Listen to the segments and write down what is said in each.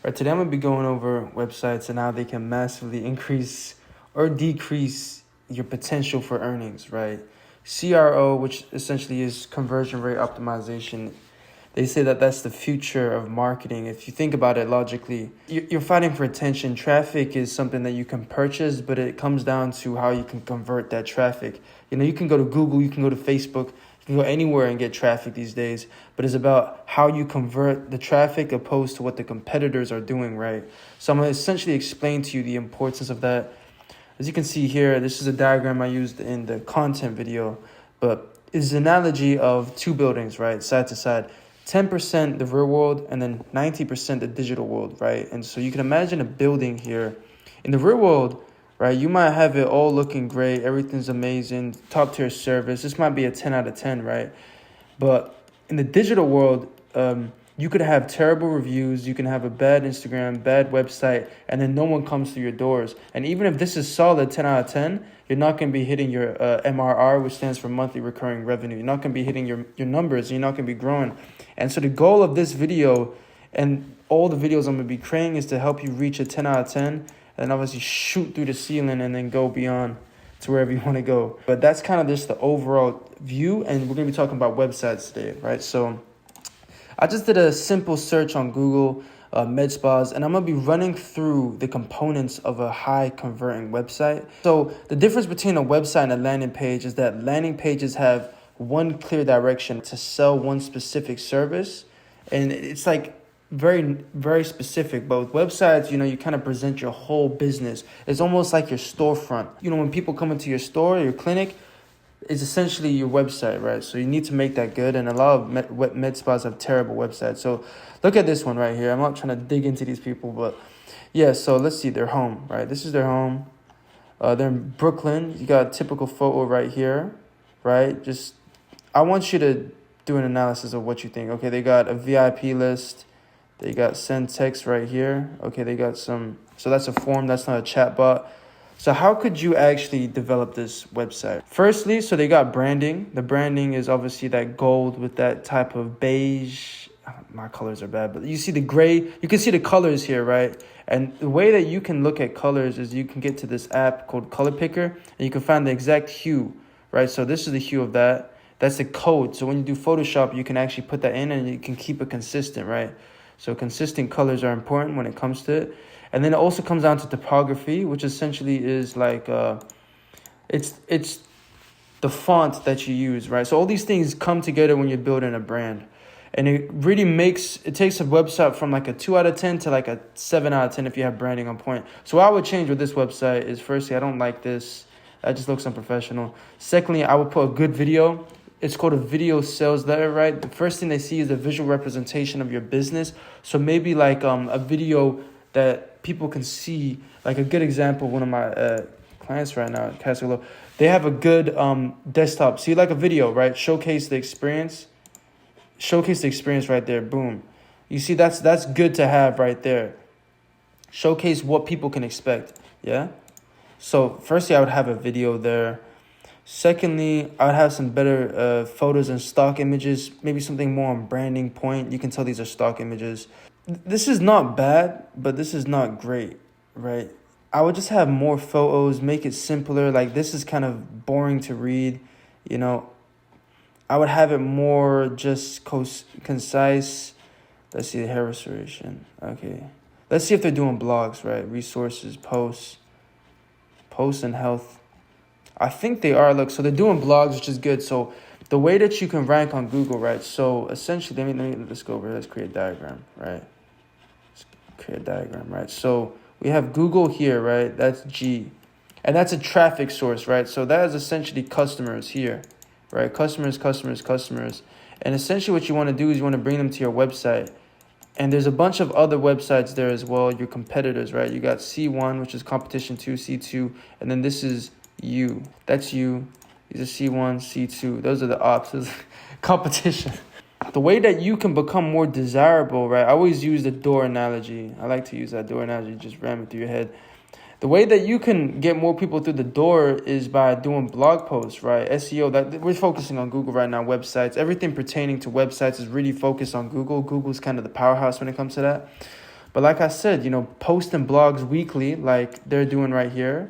Right, today I'm going to be going over websites and how they can massively increase or decrease your potential for earnings, right? CRO, which essentially is conversion rate optimization, they say that that's the future of marketing. If you think about it logically, you're fighting for attention. Traffic is something that you can purchase, but it comes down to how you can convert that traffic. You can go to Google, you can go to Facebook, you can go anywhere and get traffic these days, but it's about how you convert the traffic opposed to what the competitors are doing, right? So I'm going to essentially explain to you the importance of that. As you can see here, this is a diagram I used in the content video, but it's an analogy of two buildings, right, side to side. 10% the real world and then 90% the digital world, right? And so you can imagine a building here. In the real world, right, you might have it all looking great, everything's amazing, top tier service. This might be a 10 out of 10, right? But in the digital world, you could have terrible reviews, you can have a bad Instagram, bad website, and then no one comes through your doors. And even if this is solid 10 out of 10, you're not going to be hitting your MRR, which stands for monthly recurring revenue. You're not going to be hitting your numbers, you're not going to be growing. And so the goal of this video and all the videos I'm going to be creating is to help you reach a 10 out of 10 and obviously shoot through the ceiling and then go beyond to wherever you want to go. But that's kind of just the overall view, and we're going to be talking about websites today, right? So I just did a simple search on Google, Medspas, and I'm going to be running through the components of a high converting website. So the difference between a website and a landing page is that landing pages have one clear direction to sell one specific service, and it's like very, very specific. But with websites, you kind of present your whole business. It's almost like your storefront. When people come into your store, your clinic, it's essentially your website, right? So you need to make that good, and a lot of med spas have terrible websites. So look at this one right here. I'm not trying to dig into these people, but yeah, so let's see their home, right? This is their home. They're in Brooklyn. You got a typical photo right here, right? I want you to do an analysis of what you think. Okay, they got a VIP list. They got send text right here. Okay, they got so that's a form. That's not a chat bot. So how could you actually develop this website? Firstly, so they got branding. The branding is obviously that gold with that type of beige. My colors are bad, but you see the gray. You can see the colors here, right? And the way that you can look at colors is you can get to this app called Color Picker, and you can find the exact hue, right? So this is the hue of that. That's the code. So when you do Photoshop, you can actually put that in and you can keep it consistent, right? So consistent colors are important when it comes to it. And then it also comes down to typography, which essentially is like, it's the font that you use, right? So all these things come together when you're building a brand. And it really it takes a website from like a 2 out of 10 to like a 7 out of 10 if you have branding on point. So what I would change with this website is, firstly, I don't like this. That just looks unprofessional. Secondly, I would put a good video. It's called a video sales letter, right? The first thing they see is a visual representation of your business. So maybe like a video that people can see, like a good example, one of my clients right now, Casolo, they have a good desktop. See, like a video, right? Showcase the experience right there. Boom. You see, that's good to have right there. Showcase what people can expect. Yeah. So firstly, I would have a video there. Secondly, I would have some better photos and stock images, maybe something more on branding point. You can tell these are stock images. This is not bad, but this is not great, right? I would just have more photos, make it simpler. Like, this is kind of boring to read, I would have it more just concise. Let's see, the hair restoration. Okay. Let's see if they're doing blogs, right? Resources, posts and health. I think they are. Look, so they're doing blogs, which is good. So the way that you can rank on Google, right? So essentially, let's go over here. Let's create a diagram, right? So we have Google here, right? That's G. And that's a traffic source, right? So that is essentially customers here, right? Customers. And essentially what you want to do is you want to bring them to your website. And there's a bunch of other websites there as well, your competitors, right? You got C1, which is competition 2, C2, and then this is you. That's you. These are C1, C2. Those are the ops. Competition. The way that you can become more desirable, right? I always use the door analogy. I like to use that door analogy, just ram it through your head. The way that you can get more people through the door is by doing blog posts, right? SEO, that we're focusing on Google right now, websites. Everything pertaining to websites is really focused on Google. Google's kind of the powerhouse when it comes to that. But like I said, posting blogs weekly like they're doing right here,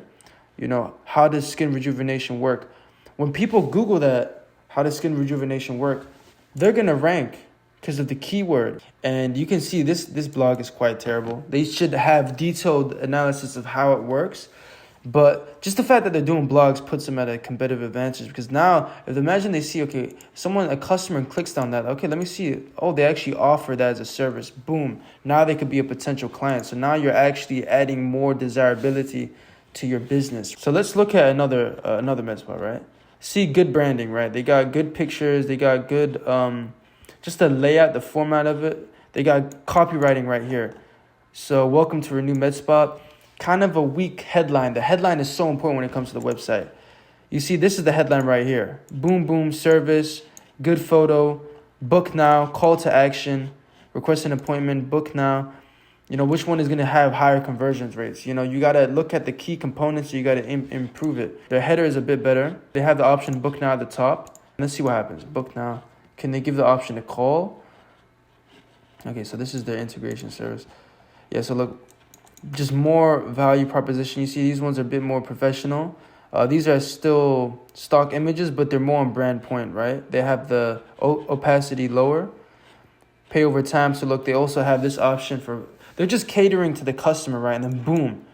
how does skin rejuvenation work? When people Google that, how does skin rejuvenation work, they're going to rank because of the keyword. And you can see this blog is quite terrible. They should have detailed analysis of how it works. But just the fact that they're doing blogs puts them at a competitive advantage, because now imagine they see, okay, a customer clicks on that. Okay, let me see. Oh, they actually offer that as a service. Boom. Now they could be a potential client. So now you're actually adding more desirability to your business. So let's look at another Medspa, right? See good branding, right? They got good pictures. They got good, just the layout, the format of it. They got copywriting right here. So welcome to Renew Medspa. Kind of a weak headline. The headline is so important when it comes to the website. You see, this is the headline right here. Boom, boom, service, good photo, book now, call to action, request an appointment, book now. Which one is going to have higher conversions rates? You got to look at the key components. You got to improve it. Their header is a bit better. They have the option book now at the top. Let's see what happens. Book now. Can they give the option to call? Okay, so this is their integration service. Yeah, so look. Just more value proposition. You see, these ones are a bit more professional. These are still stock images, but they're more on brand point, right? They have the opacity lower, pay over time. So look, they also have this option they're just catering to the customer, right? And then boom,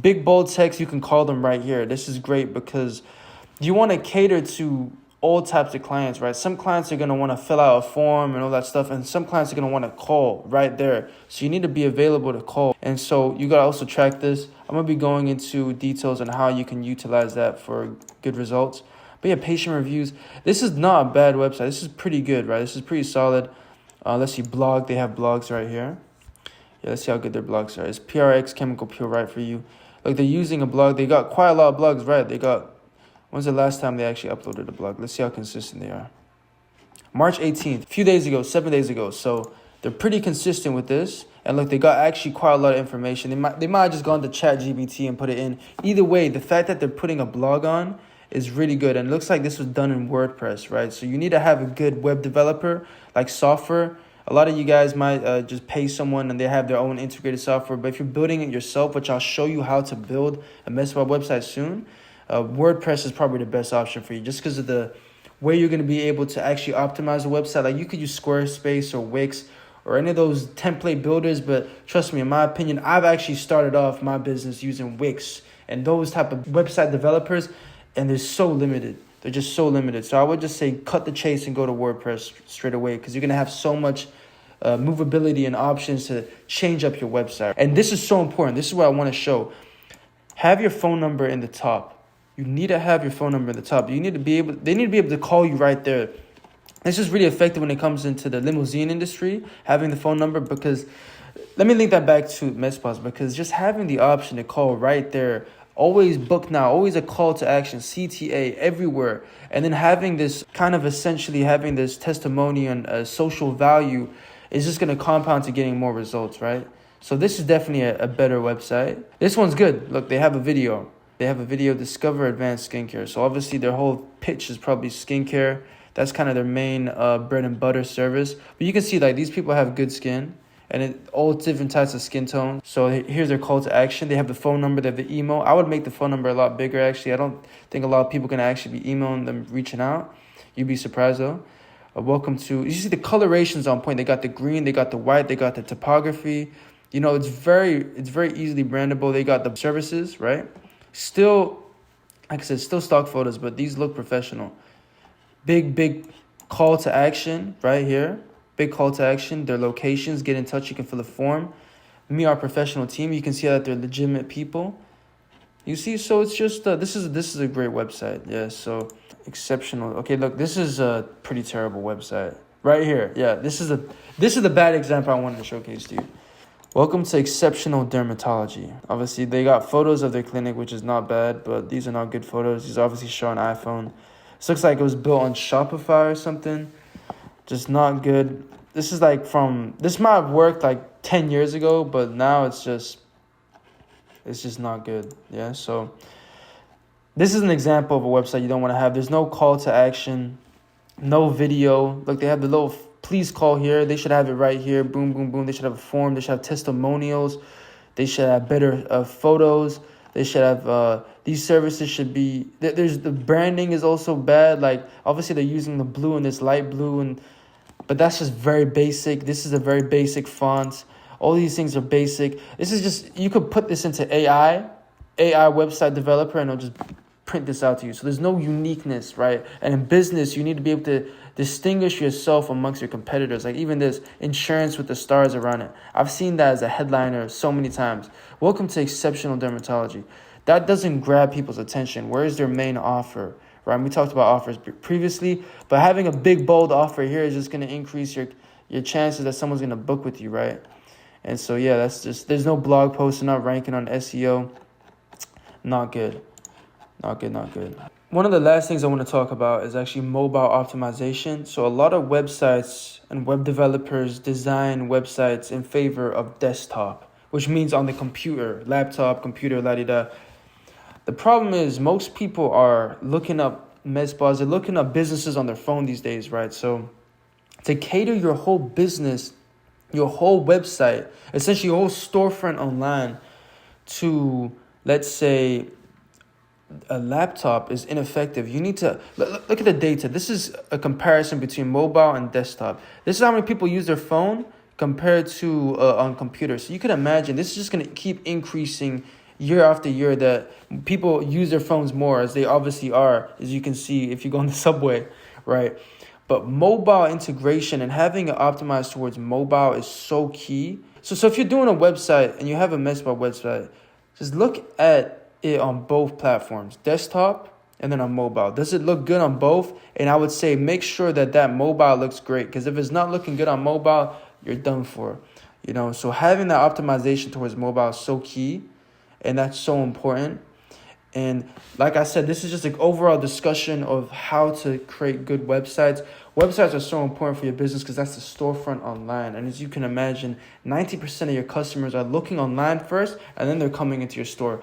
big bold text, you can call them right here. This is great because you want to cater to all types of clients, right? Some clients are going to want to fill out a form and all that stuff. And some clients are going to want to call right there. So you need to be available to call. And so you got to also track this. I'm going to be going into details on how you can utilize that for good results. But yeah, patient reviews. This is not a bad website. This is pretty good, right? This is pretty solid. Let's see, blog. They have blogs right here. Yeah, let's see how good their blogs are. It's PRX Chemical Pure right for you. Like they're using a blog. They got quite a lot of blogs, right? When's the last time they actually uploaded a blog? Let's see how consistent they are. March 18th, a few days ago, 7 days ago. So they're pretty consistent with this. And look, they got actually quite a lot of information. They might have just gone to ChatGPT and put it in. Either way, the fact that they're putting a blog on is really good. And it looks like this was done in WordPress, right? So you need to have a good web developer, like software. A lot of you guys might just pay someone and they have their own integrated software. But if you're building it yourself, which I'll show you how to build a Medspa website soon, WordPress is probably the best option for you, just because of the way you're going to be able to actually optimize the website. Like you could use Squarespace or Wix or any of those template builders. But trust me, in my opinion, I've actually started off my business using Wix and those type of website developers, and they're so limited. They're just so limited. So I would just say cut the chase and go to WordPress straight away, because you're going to have so much movability and options to change up your website. And this is so important. This is what I want to show. Have your phone number in the top. You need to have your phone number in the top. They need to be able to call you right there. This is really effective when it comes into the limousine industry, having the phone number, because let me link that back to Medspa, because just having the option to call right there, always book now, always a call to action, CTA everywhere. And then having this essentially having this testimony and social value is just going to compound to getting more results, right? So this is definitely a better website. This one's good. Look, they have a video. Discover Advanced Skincare. So obviously their whole pitch is probably skincare. That's kind of their main bread and butter service. But you can see like these people have good skin and all different types of skin tones. So here's their call to action. They have the phone number. They have the email. I would make the phone number a lot bigger, actually. I don't think a lot of people can actually be emailing them, reaching out. You'd be surprised though. Welcome to, you see the colorations on point. They got the green, they got the white, they got the typography. It's very easily brandable. They got the services, right? Still, like I said, still stock photos, but these look professional. Big call to action right here. Big call to action. Their locations, get in touch. You can fill a form. Me, our professional team. You can see that they're legitimate people. You see, so it's just this is a great website. Yeah, so exceptional. Okay, look, this is a pretty terrible website right here. Yeah, this is the bad example I wanted to showcase to you. Welcome to Exceptional Dermatology. Obviously, they got photos of their clinic, which is not bad, but these are not good photos. These obviously show on iPhone. This looks like it was built on Shopify or something. Just not good. This might have worked like 10 years ago, but now it's just not good. Yeah, so this is an example of a website you don't want to have. There's no call to action, no video. Look, they have the little please call here. They should have it right here. Boom, boom, boom. They should have a form. They should have testimonials. They should have better photos. They should have these services should be. There's the branding is also bad. Like obviously they're using the blue and this light blue, but that's just very basic. This is a very basic font. All these things are basic. This is just, you could put this into AI website developer, and it'll just print this out to you. So there's no uniqueness, right? And in business, you need to be able to distinguish yourself amongst your competitors. Like even this insurance with the stars around it. I've seen that as a headliner so many times. Welcome to exceptional dermatology. That doesn't grab people's attention. Where is their main offer? Right? We talked about offers previously, but having a big, bold offer here is just going to increase your chances that someone's going to book with you, right? And so, yeah, that's just, there's no blog posts, not ranking on SEO. Not good. Not good. One of the last things I want to talk about is actually mobile optimization. So a lot of websites and web developers design websites in favor of desktop, which means on the computer, laptop, computer, la-di-da. The problem is most people are looking up Medspas, they're looking up businesses on their phone these days, right? So to cater your whole business, your whole website, essentially your whole storefront online to, let's say, a laptop is ineffective. You need to look at the data. This is a comparison between mobile and desktop. This is how many people use their phone compared to on computers. So you can imagine this is just going to keep increasing year after year, that people use their phones more, as they obviously are, as you can see if you go on the subway, right? But mobile integration and having it optimized towards mobile is so key. So if you're doing a website and you have a Medspa website, just look at it on both platforms, desktop and then on mobile. Does it look good on both? And I would say make sure that mobile looks great, because if it's not looking good on mobile, you're done for. So having that optimization towards mobile is so key, and that's so important. And like I said, this is just an overall discussion of how to create good websites. Websites are so important for your business because that's the storefront online. And as you can imagine, 90% of your customers are looking online first, and then they're coming into your store.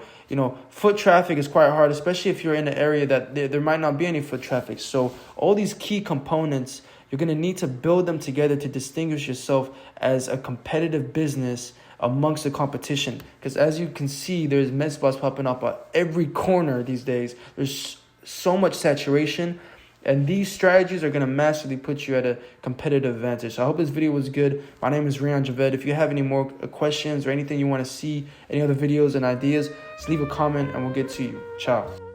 Foot traffic is quite hard, especially if you're in an area that there might not be any foot traffic. So all these key components, you're going to need to build them together to distinguish yourself as a competitive business amongst the competition. Because as you can see, there's med spas popping up at every corner these days. There's so much saturation, and these strategies are going to massively put you at a competitive advantage. So I hope this video was good. My name is Rian Javed. If you have any more questions or anything you want to see, any other videos and ideas, just leave a comment and we'll get to you. Ciao.